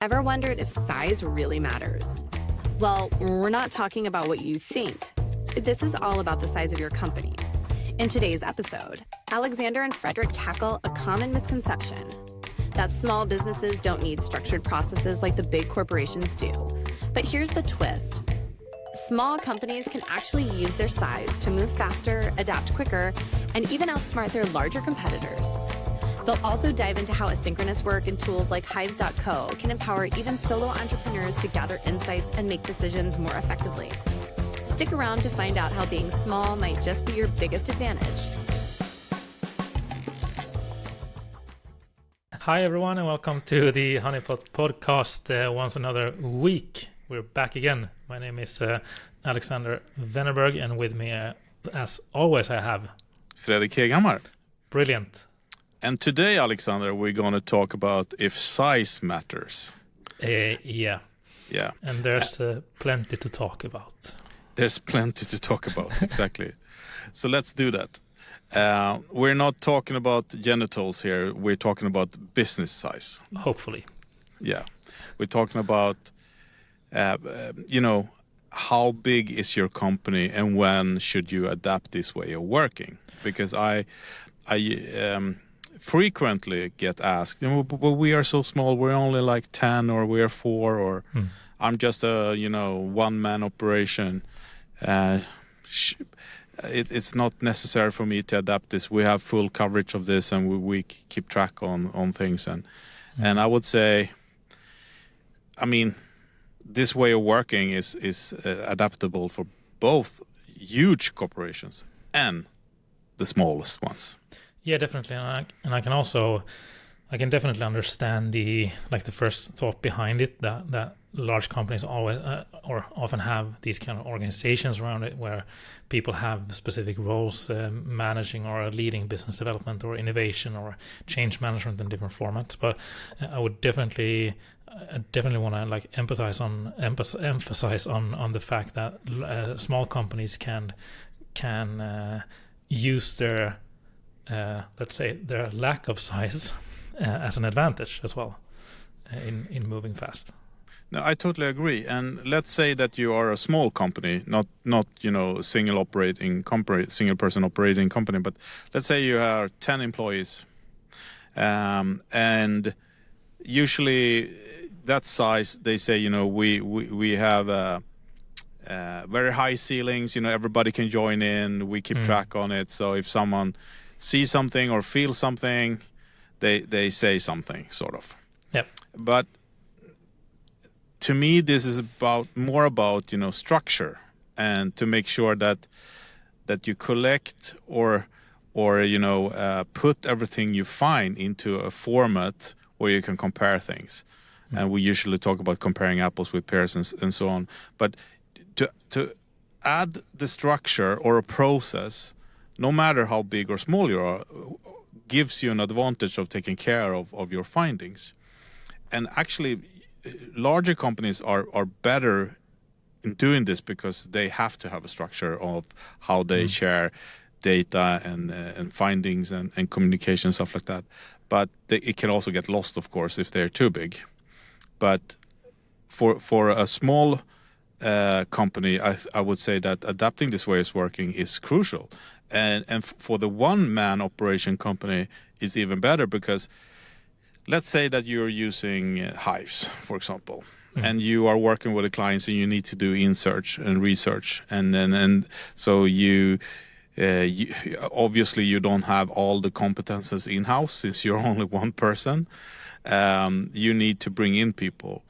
Ever wondered if size really matters? Well, we're not talking about what you think. This is all about the size of your company. In today's episode, Alexander and Frederick tackle a common misconception that small businesses don't need structured processes like the big corporations do. But here's the twist. Small companies can actually use their size to move faster, adapt quicker, and even outsmart their larger competitors. They'll also dive into how asynchronous work and tools like Hives.co can empower even solo entrepreneurs to gather insights and make decisions more effectively. Stick around to find out how being small might just be your biggest advantage. Hi everyone and welcome to the Honeypot Podcast once another week. We're back again. My name is Alexander Wennerberg and with me as always I have Fredrik Heghammar. Brilliant. And today, Alexander, we're going to talk about if size matters. Yeah. Yeah. And there's plenty to talk about. There's plenty to talk about, exactly. So let's do that. We're not talking about genitals here. We're talking about business size. Hopefully. Yeah. We're talking about, how big is your company and when should you adapt this way of working? Because I frequently get asked, well, we are so small, we're only like 10 or we're 4 or I'm just a, one-man operation. It's not necessary for me to adapt this. We have full coverage of this and we keep track on things. And I would say, this way of working is adaptable for both huge corporations and the smallest ones. Yeah, definitely, and I can definitely understand the first thought behind it that large companies always or often have these kind of organizations around it where people have specific roles managing or leading business development or innovation or change management in different formats. But I would definitely want to emphasize on the fact that small companies can use their let's say their lack of size as an advantage as well in moving fast. No, I totally agree. And let's say that you are a small company, not single person operating company, but let's say you are 10 employees, and usually that size they say we have very high ceilings. Everybody can join in. We keep track on it. So if someone see something or feel something, they say something, sort of. Yep. But to me, this is more about structure and to make sure that you collect or put everything you find into a format where you can compare things. And we usually talk about comparing apples with pears and so on. But to add the structure or a process, no matter how big or small you are, gives you an advantage of taking care of your findings. And actually, larger companies are better in doing this because they have to have a structure of how they share data and findings and communication, stuff like that. But it can also get lost, of course, if they're too big. But for a small company, I would say that adapting this way of working is crucial. And for the one-man operation company, it's even better because let's say that you're using Hives, for example, and you are working with the clients and you need to do in-search and research. And so you obviously you don't have all the competences in-house since you're only one person. You need to bring in people.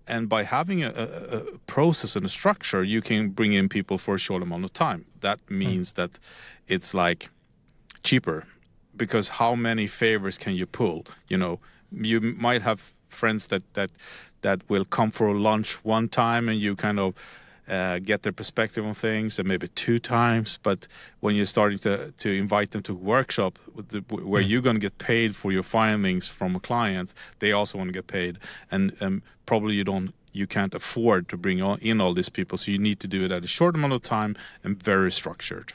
And by having a process and a structure, you can bring in people for a short amount of time. That means that it's cheaper because how many favors can you pull? You might have friends that will come for lunch one time and you kind of get their perspective on things and maybe 2 times. But when you're starting to invite them to a workshop where you're going to get paid for your findings from a client, they also want to get paid. And probably you can't afford to bring in all these people. So you need to do it at a short amount of time and very structured.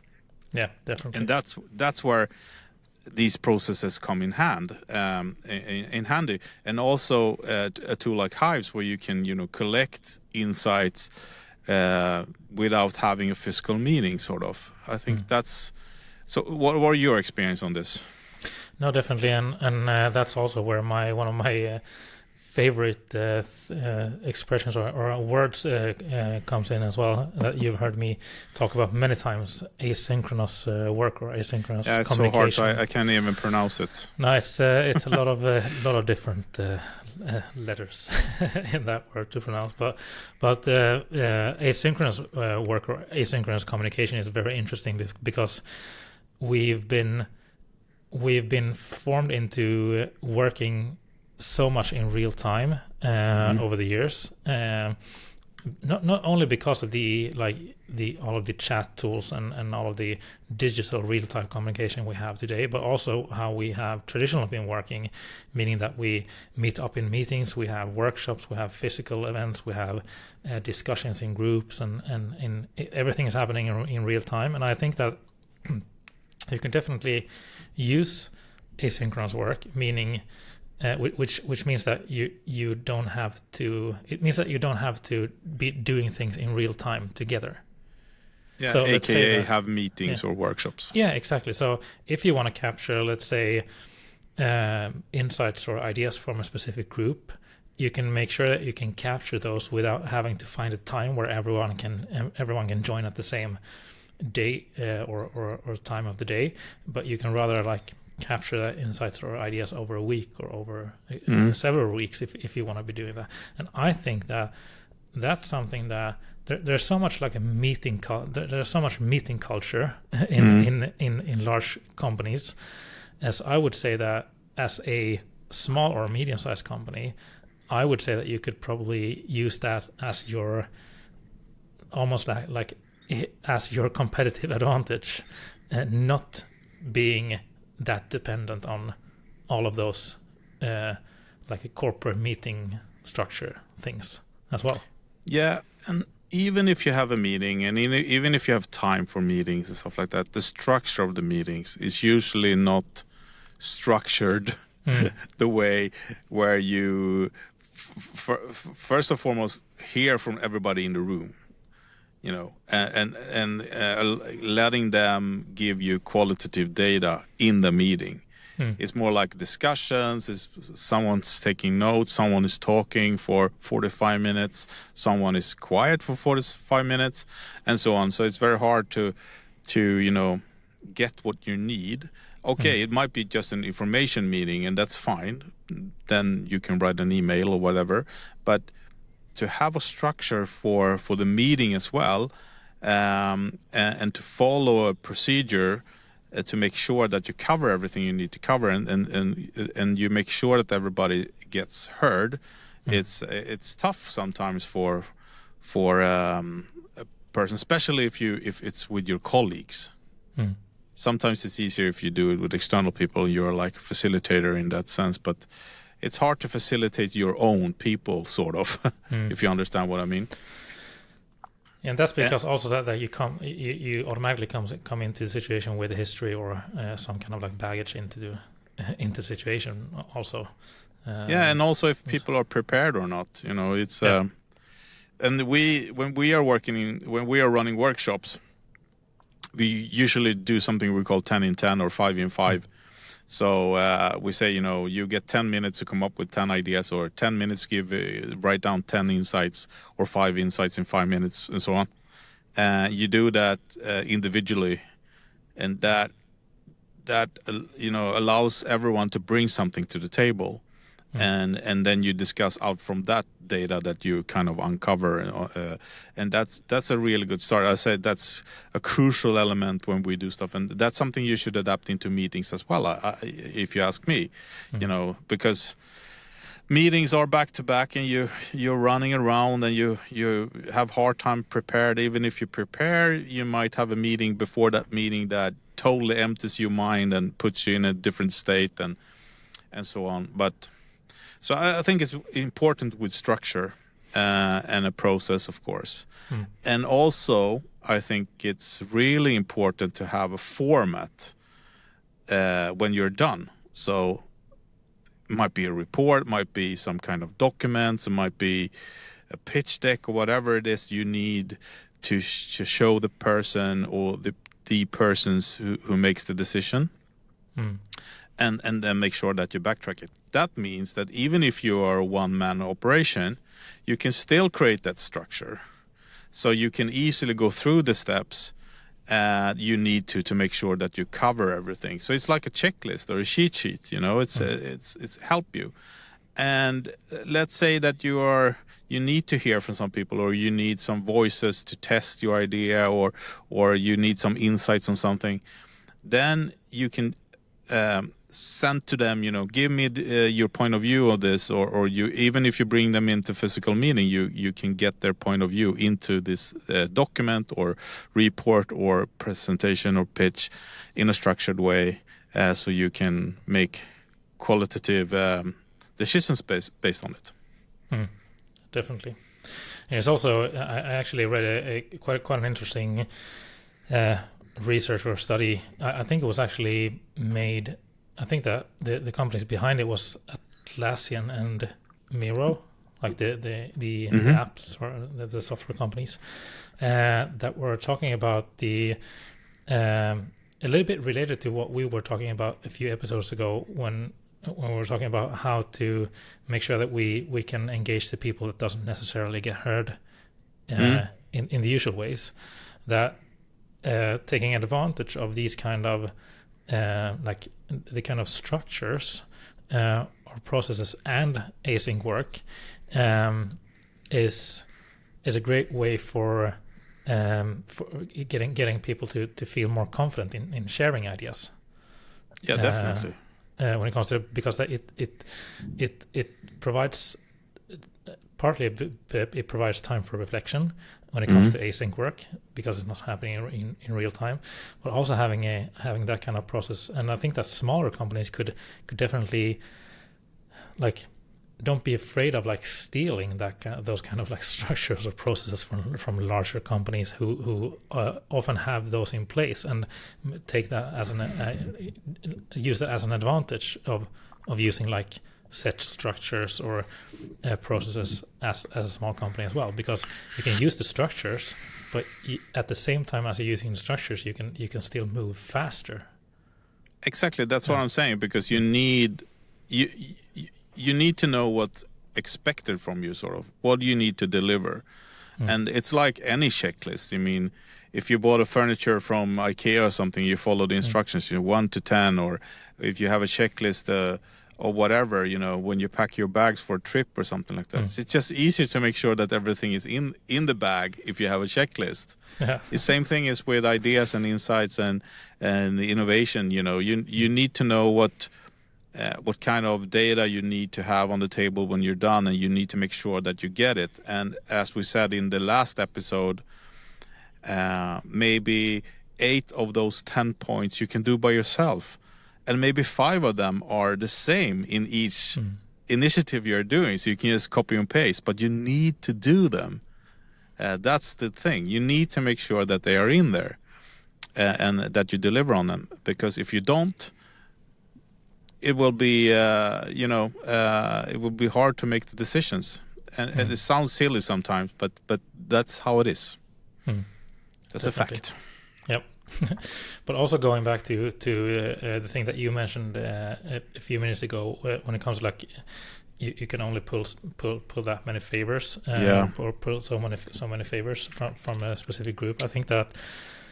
Yeah, definitely. And that's where these processes come in handy, and also a tool like Hives where you can collect insights without having a physical meeting, sort of. I think that's so. What are your experience on this? No, definitely, and that's also where one of my favorite expressions or words comes in as well, that you've heard me talk about many times: asynchronous work or asynchronous communication. It's so hard, so I can't even pronounce it. No, it's a lot of different letters in that word to pronounce, but asynchronous work or asynchronous communication is very interesting because we've been formed into working so much in real time over the years, not only because of all of the chat tools and all of the digital real-time communication we have today, but also how we have traditionally been working, meaning that we meet up in meetings, we have workshops, we have physical events, we have discussions in groups, and everything is happening in real time. And I think that you can definitely use asynchronous work, meaning which means that you don't have to. It means that you don't have to be doing things in real time together. Yeah, so AKA have meetings or workshops. Yeah, exactly. So if you want to capture, let's say, insights or ideas from a specific group, you can make sure that you can capture those without having to find a time where everyone can join at the same day or time of the day, but you can rather capture the insights or ideas over a week or over several weeks if you want to be doing that. And I think that that's something that there's so much there's so much meeting culture in large companies, as I would say that as a small or medium-sized company, I would say that you could probably use that as your almost as your competitive advantage, not being that dependent on all of those like a corporate meeting structure things as well. Yeah, and even if you have a meeting, and even if you have time for meetings and stuff like that, the structure of the meetings is usually not structured the way where you first and foremost hear from everybody in the room, and letting them give you qualitative data in the meeting. It's more like discussions. Someone's taking notes, someone is talking for 45 minutes, someone is quiet for 45 minutes, and so on. So it's very hard to get what you need. Okay, it might be just an information meeting, and that's fine. Then you can write an email or whatever. But to have a structure for the meeting as well, and to follow a procedure to make sure that you cover everything you need to cover, and you make sure that everybody gets heard. It's tough sometimes for a person, especially if it's with your colleagues. Sometimes it's easier if you do it with external people. You're like a facilitator in that sense, but it's hard to facilitate your own people, sort of, if you understand what I mean. And that's because also that you automatically come into the situation with history or some kind of baggage into the situation also. And also if people are prepared or not, it's and when we are running workshops, we usually do something we call 10 in 10 or 5 in 5. So we say, you get 10 minutes to come up with 10 ideas, or 10 minutes write down 10 insights, or 5 insights in 5 minutes, and so on. You do that individually, and that allows everyone to bring something to the table, and then you discuss out from that data that you kind of uncover, and that's a really good start. I said that's a crucial element when we do stuff, and that's something you should adapt into meetings as well, if you ask me. Because meetings are back to back, and you're running around, and you have hard time prepared. Even if you prepare, you might have a meeting before that meeting that totally empties your mind and puts you in a different state, and so on. But so I think it's important with structure and a process, of course. And also, I think it's really important to have a format when you're done. So it might be a report, might be some kind of documents, it might be a pitch deck or whatever it is you need to show the person or the persons who makes the decision. And then make sure that you backtrack it. That means that even if you are a one-man operation, you can still create that structure. So you can easily go through the steps you need to make sure that you cover everything. So it's like a checklist or a cheat sheet, it's help you. And let's say that you need to hear from some people, or you need some voices to test your idea, or you need some insights on something. Then you can send to them, give me your point of view of this, or you, even if you bring them into physical meeting, you can get their point of view into this document or report or presentation or pitch in a structured way, so you can make qualitative decisions based on it. Definitely. And it's also, I actually read a quite an interesting research or study. I think it was actually made, I think that the companies behind it was Atlassian and Miro, like the apps or the software companies, that were talking about a little bit related to what we were talking about a few episodes ago when we were talking about how to make sure that we can engage the people that doesn't necessarily get heard in the usual ways. That taking advantage of these kind of like the kind of structures or processes and async work is a great way for getting people to feel more confident in sharing ideas. Yeah, definitely. When it comes to, because it provides partly it provides time for reflection when it comes to async work, because it's not happening in real time, but also having that kind of process. And I think that smaller companies could definitely, like, don't be afraid of like stealing those kind of like structures or processes from larger companies who often have those in place, and take that as use that as an advantage of using like set structures or processes as a small company as well, because you can use the structures, but at the same time as you're using the structures, you can still move faster. Exactly, that's what I'm saying, because you need to know what's expected from you, sort of. What do you need to deliver? And it's like any checklist. I mean, if you bought a furniture from IKEA or something, you follow the instructions, 1 to 10, or if you have a checklist or whatever, when you pack your bags for a trip or something like that. It's just easier to make sure that everything is in the bag if you have a checklist. Yeah. The same thing is with ideas and insights and innovation. You need to know what kind of data you need to have on the table when you're done, and you need to make sure that you get it. And as we said in the last episode, maybe 8 of those 10 points you can do by yourself, and maybe 5 of them are the same in each initiative you're doing, so you can just copy and paste, but you need to do them. That's the thing. You need to make sure that they are in there and that you deliver on them, because if you don't, it will be it will be hard to make the decisions, and it sounds silly sometimes, but that's how it is. That's Definitely. A fact. Yep. But also going back to the thing that you mentioned a few minutes ago, when it comes to like you can only pull that many favors, or pull so many favors from a specific group. I think that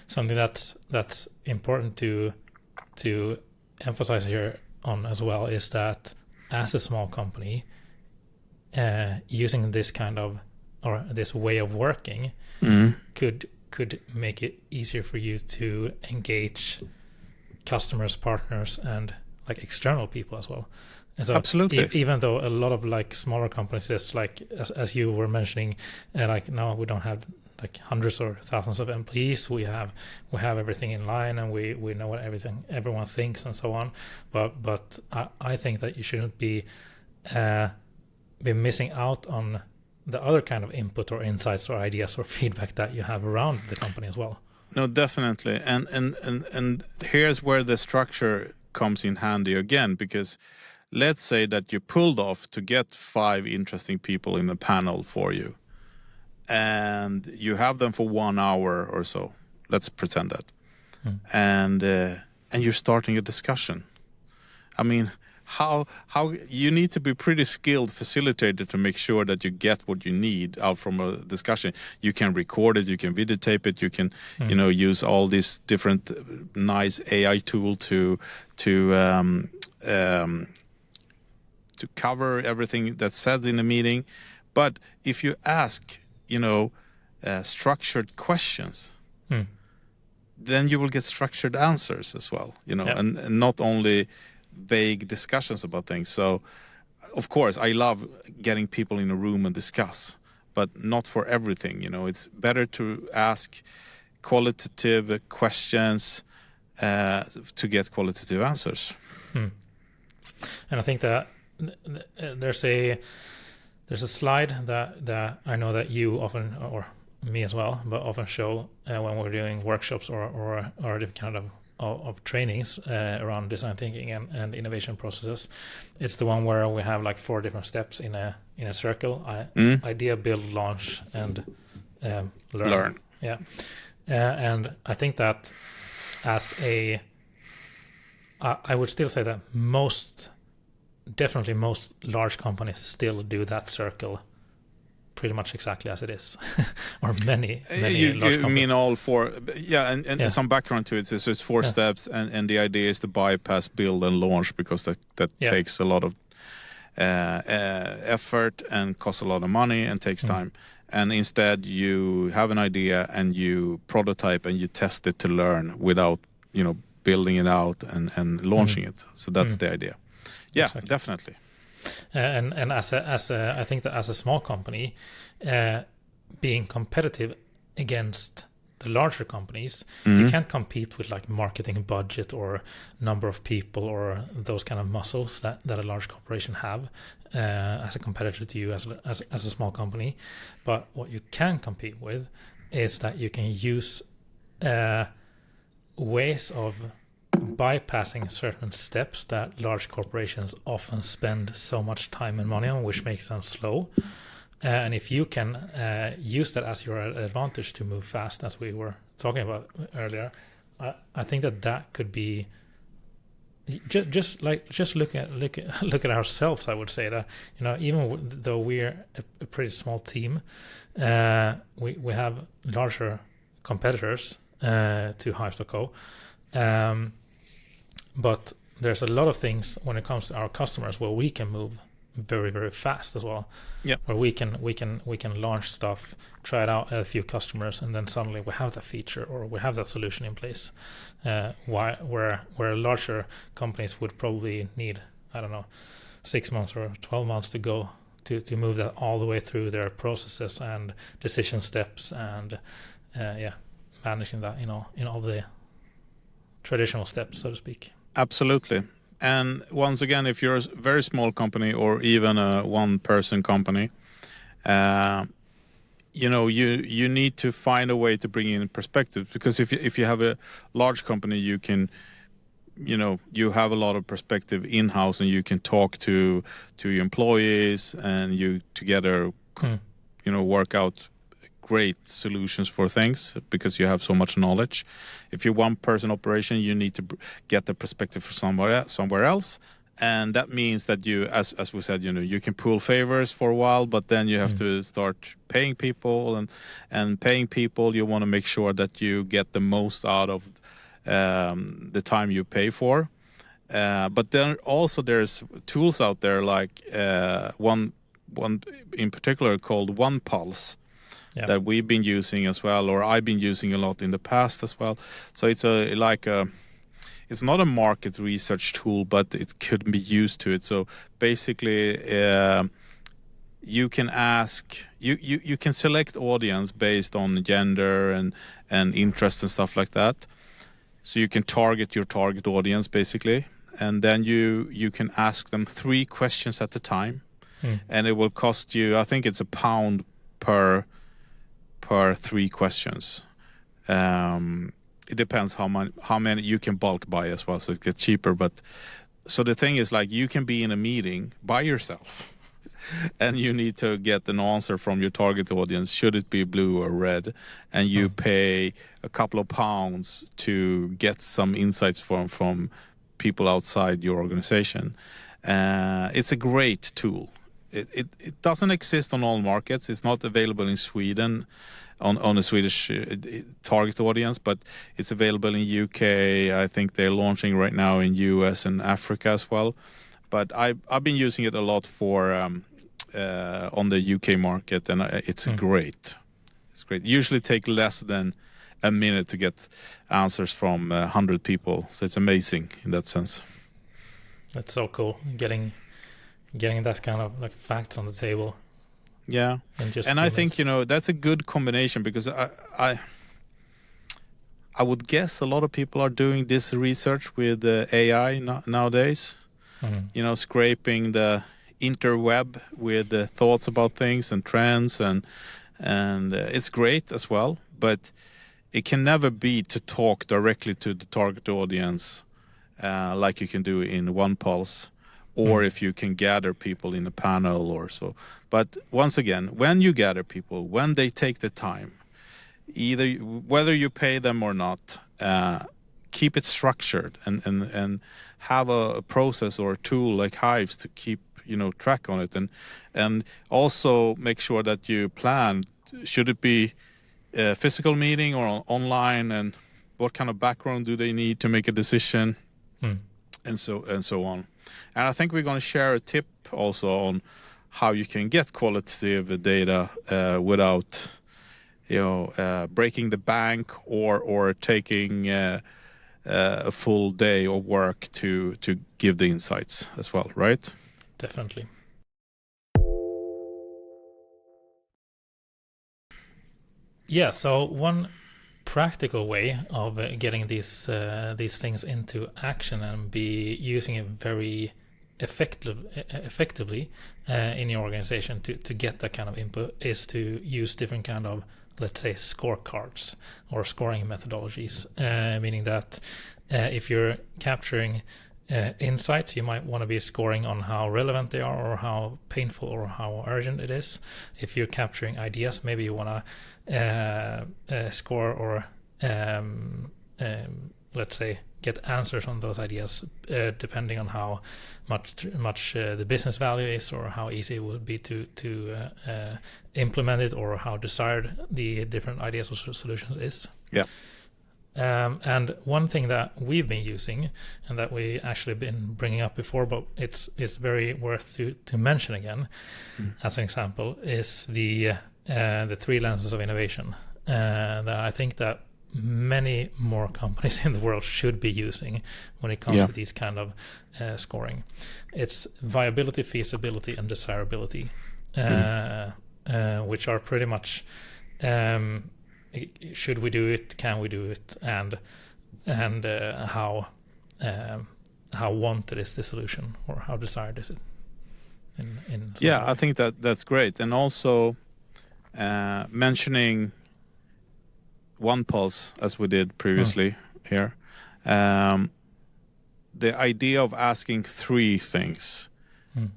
something that's important to emphasize here on as well is that as a small company, using this kind of, or this way of working could make it easier for you to engage customers, partners, and like external people as well. And so absolutely, even though a lot of like smaller companies, is like as you were mentioning, like now we don't have like hundreds or thousands of employees. We have everything in line, and we know what everyone thinks and so on. But I think that you shouldn't be missing out on the other kind of input or insights or ideas or feedback that you have around the company as well. No, definitely. And here's where the structure comes in handy again, because let's say that you pulled off to get 5 interesting people in the panel for you, and you have them for 1 hour or so. Let's pretend that, and you're starting a discussion. I mean, how you need to be pretty skilled facilitator to make sure that you get what you need out from a discussion. You can record it, you can videotape it, you can use all these different nice AI tool to cover everything that's said in the meeting. But if you ask structured questions, then you will get structured answers as well, and not only vague discussions about things. So of course I love getting people in a room and discuss, but not for everything. It's better to ask qualitative questions to get qualitative answers. And I think that there's a slide that I know that you often, or me as well, but often show when we're doing workshops or different kind of trainings around design thinking and innovation processes. It's the one where we have like 4 different steps in a circle: idea, build, launch, and learn. Yeah, and I think that I would still say that most large companies still do that circle pretty much exactly as it is, or many you large companies. mean all 4? Yeah, and some background to it. So it's 4 steps, and the idea is to bypass build and launch, because that takes a lot of effort and costs a lot of money and takes time. And instead you have an idea and you prototype and you test it to learn without building it out and launching it. So that's the idea. Yeah, exactly. Definitely. And as I think that as a small company, being competitive against the larger companies, you can't compete with like marketing budget or number of people or those kind of muscles that a large corporation have as a competitor to you as a small company. But what you can compete with is that you can use ways of bypassing certain steps that large corporations often spend so much time and money on, which makes them slow. And if you can use that as your advantage to move fast, as we were talking about earlier, I think that could be just look at ourselves. I would say that even though we're a pretty small team, we have larger competitors to Hive.co. But there's a lot of things when it comes to our customers where we can move very, very fast as well. Yeah. Where we can launch stuff, try it out at a few customers, and then suddenly we have that feature or we have that solution in place. Where larger companies would probably need, 6 months or 12 months to go to move that all the way through their processes and decision steps and managing that in all the traditional steps, so to speak. Absolutely. And once again, if you're a very small company or even a one-person company, you need to find a way to bring in perspective. Because if you have a large company, you can, you have a lot of perspective in-house, and you can talk to your employees, and you together, work out great solutions for things because you have so much knowledge. If you're one-person operation, you need to get the perspective from somewhere else, and that means that you, as we said, you can pull favors for a while, but then you have to start paying people, and paying people, you want to make sure that you get the most out of the time you pay for. But then also there's tools out there like one in particular called OnePulse. Yeah. That we've been using as well, or I've been using a lot in the past as well. So it's it's not a market research tool, but it could be used to it. So basically, you can you can select audience based on gender and interest and stuff like that. So you can target your target audience basically, and then you can ask them 3 questions at a time, and it will cost you, I think it's £1 per 3 questions, it depends how many you can bulk buy as well, so it gets cheaper. But so the thing is, like, you can be in a meeting by yourself and you need to get an answer from your target audience, should it be blue or red, and you pay a couple of pounds to get some insights from people outside your organization. It's a great tool. It doesn't exist on all markets. It's not available in Sweden on a Swedish target audience, but it's available in UK. I think they're launching right now in US and Africa as well. But I've been using it a lot for on the UK market, and it's great. It's great. Usually take less than a minute to get answers from 100 people. So it's amazing in that sense. That's so cool. Getting that kind of like facts on the table. Yeah. And I think, that's a good combination, because I would guess a lot of people are doing this research with AI nowadays. Mm-hmm. Scraping the interweb with thoughts about things and trends, and it's great as well, but it can never be to talk directly to the target audience like you can do in OnePulse, or if you can gather people in a panel or so. But once again, when you gather people, when they take the time, whether you pay them or not, keep it structured and have a process or a tool like Hives to keep track on it, and also make sure that you plan, should it be a physical meeting or online, and what kind of background do they need to make a decision, and so on. And I think we're going to share a tip also on how you can get qualitative data without breaking the bank or taking a full day of work to give the insights as well, right? Definitely. Yeah, so one practical way of getting these things into action and be using it very effectively in your organization to get that kind of input is to use different kind of, let's say, scorecards or scoring methodologies, meaning that if you're capturing insights, you might want to be scoring on how relevant they are or how painful or how urgent it is. If you're capturing ideas, maybe you want to score or let's say get answers on those ideas depending on how much the business value is, or how easy it would be to implement it, or how desired the different ideas or solutions is. Yeah. And one thing that we've been using, and that we actually been bringing up before, but it's very worth to mention again as an example, is the 3 lenses of innovation that I think that many more companies in the world should be using when it comes to these kind of scoring. It's viability, feasibility, and desirability, which are pretty much should we do it, can we do it, and how wanted is the solution, or how desired is it I think that's great. And also mentioning OnePulse, as we did previously here, the idea of asking 3 things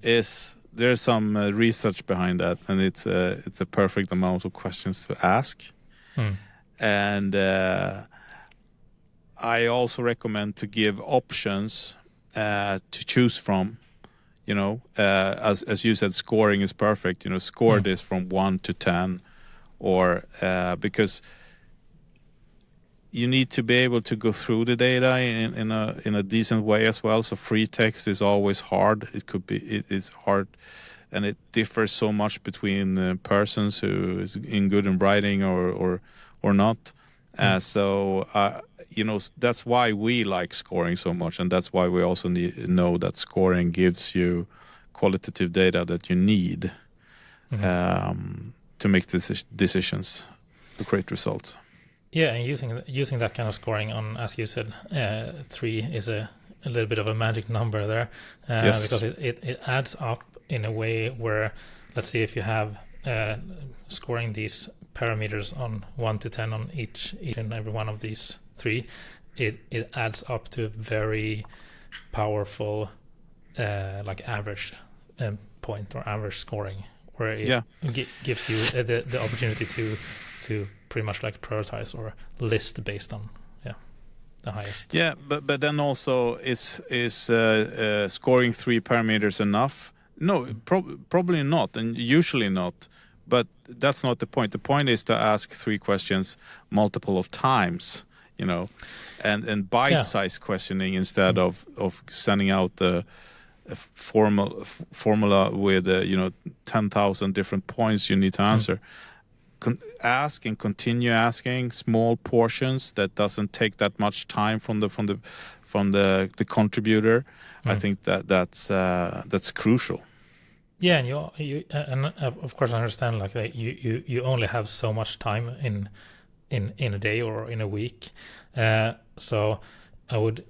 is, there's some research behind that, and it's a perfect amount of questions to ask. And I also recommend to give options to choose from. As you said, scoring is perfect. Score this from 1 to 10, or because you need to be able to go through the data in a decent way as well. So free text is always hard. It is hard, and it differs so much between persons who is good in writing or not. So that's why we like scoring so much, and that's why we also know that scoring gives you qualitative data that you need to make decisions to create results. Yeah, and using that kind of scoring on, as you said, 3 is a little bit of a magic number there, because it adds up in a way where, let's say, if you have scoring these parameters on 1 to 10 on each and every one of these 3, it adds up to a very powerful like average point or average scoring, where it gives you the opportunity to pretty much like prioritize or list based on the highest. Yeah, but then also is scoring 3 parameters enough? No, probably not, and usually not. But that's not the point. The point is to ask 3 questions multiple of times, and bite-sized questioning instead of sending out the formula with 10,000 different points you need to answer. Ask and continue asking small portions that doesn't take that much time from the contributor. I think that's crucial. Yeah, and you and of course I understand like that you only have so much time in a day or in a week, so I would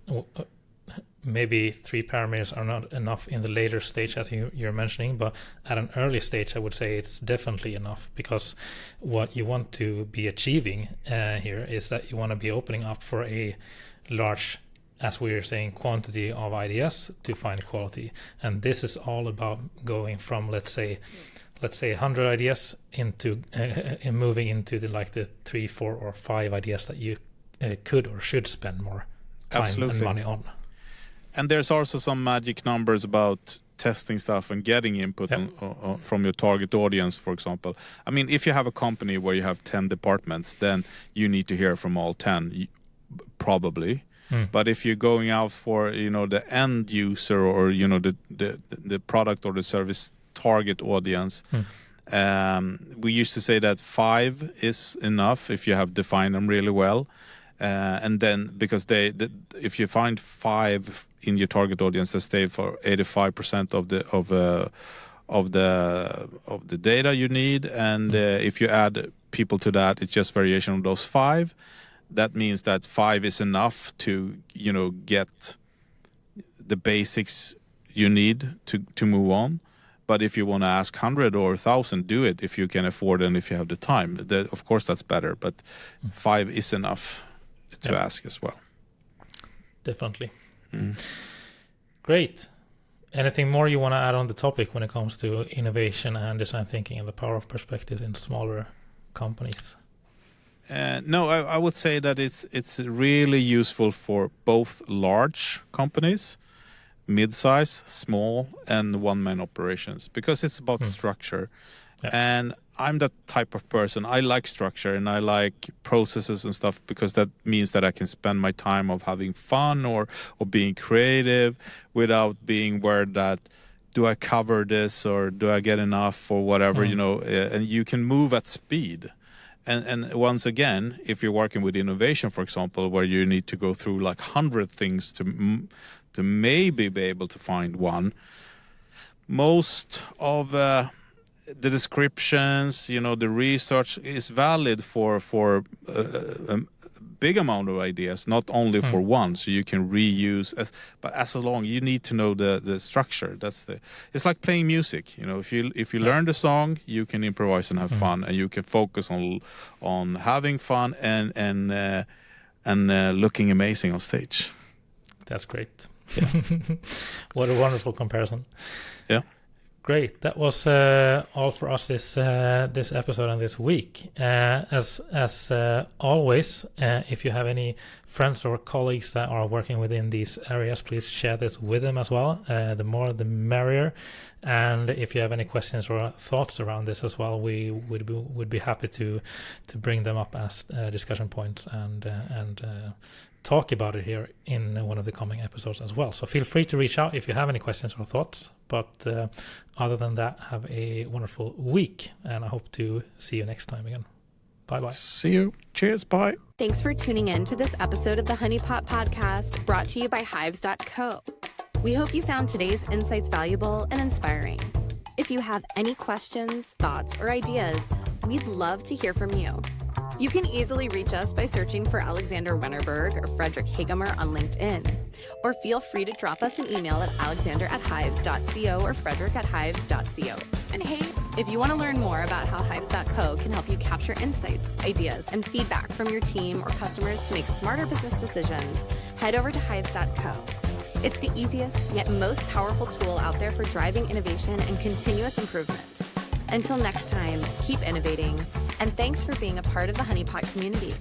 maybe 3 parameters are not enough in the later stage as you're mentioning, but at an early stage I would say it's definitely enough, because what you want to be achieving here is that you want to be opening up for a large, as we were saying, quantity of ideas to find quality. And this is all about going from let's say 100 ideas into moving into the 3, 4 or 5 ideas that you could or should spend more time and money on. And there's also some magic numbers about testing stuff and getting input from your target audience, for example. I mean, if you have a company where you have 10 departments, then you need to hear from all 10, probably. But if you're going out for the end user or the product or the service target audience, we used to say that 5 is enough if you have defined them really well, and then because if you find 5 in your target audience that stay for 85% of the data you need, and if you add people to that, it's just variation of those 5. That means that 5 is enough to, get the basics you need to move on. But if you want to ask 100 or 1,000, do it if you can afford and if you have the time. Of course, that's better. But 5 is enough to ask as well. Definitely. Great. Anything more you want to add on the topic when it comes to innovation and design thinking and the power of perspective in smaller companies? No, I would say that it's really useful for both large companies, mid-size, small, and one-man operations, because it's about structure. Yeah. And I'm that type of person. I like structure and I like processes and stuff, because that means that I can spend my time of having fun or being creative without being worried that, do I cover this or do I get enough or whatever, and you can move at speed. And once again, if you're working with innovation, for example, where you need to go through 100 things to maybe be able to find one, most of the descriptions, the research is valid for a big amount of ideas, not only for one, so you can reuse. But as long you need to know the structure. It's like playing music. If you learn the song, you can improvise and have fun, and you can focus on having fun and looking amazing on stage. That's great. Yeah. What a wonderful comparison. Yeah. Great. That was all for us this episode and this week. As always, if you have any friends or colleagues that are working within these areas, please share this with them as well. The more, the merrier. And if you have any questions or thoughts around this as well, we would be happy to bring them up as discussion points and talk about it here in one of the coming episodes as well. So feel free to reach out if you have any questions or thoughts. But other than that, have a wonderful week, and I hope to see you next time again. Bye-bye. See you. Cheers. Bye. Thanks for tuning in to this episode of the Honeypot Podcast, brought to you by Hives.co. We hope you found today's insights valuable and inspiring. If you have any questions, thoughts, or ideas, we'd love to hear from you. You can easily reach us by searching for Alexander Wennerberg or Frederick Hagemer on LinkedIn. Or feel free to drop us an email at alexander@hives.co or frederick@hives.co. And hey, if you want to learn more about how hives.co can help you capture insights, ideas, and feedback from your team or customers to make smarter business decisions, head over to hives.co. It's the easiest yet most powerful tool out there for driving innovation and continuous improvement. Until next time, keep innovating, and thanks for being a part of the Honeypot community.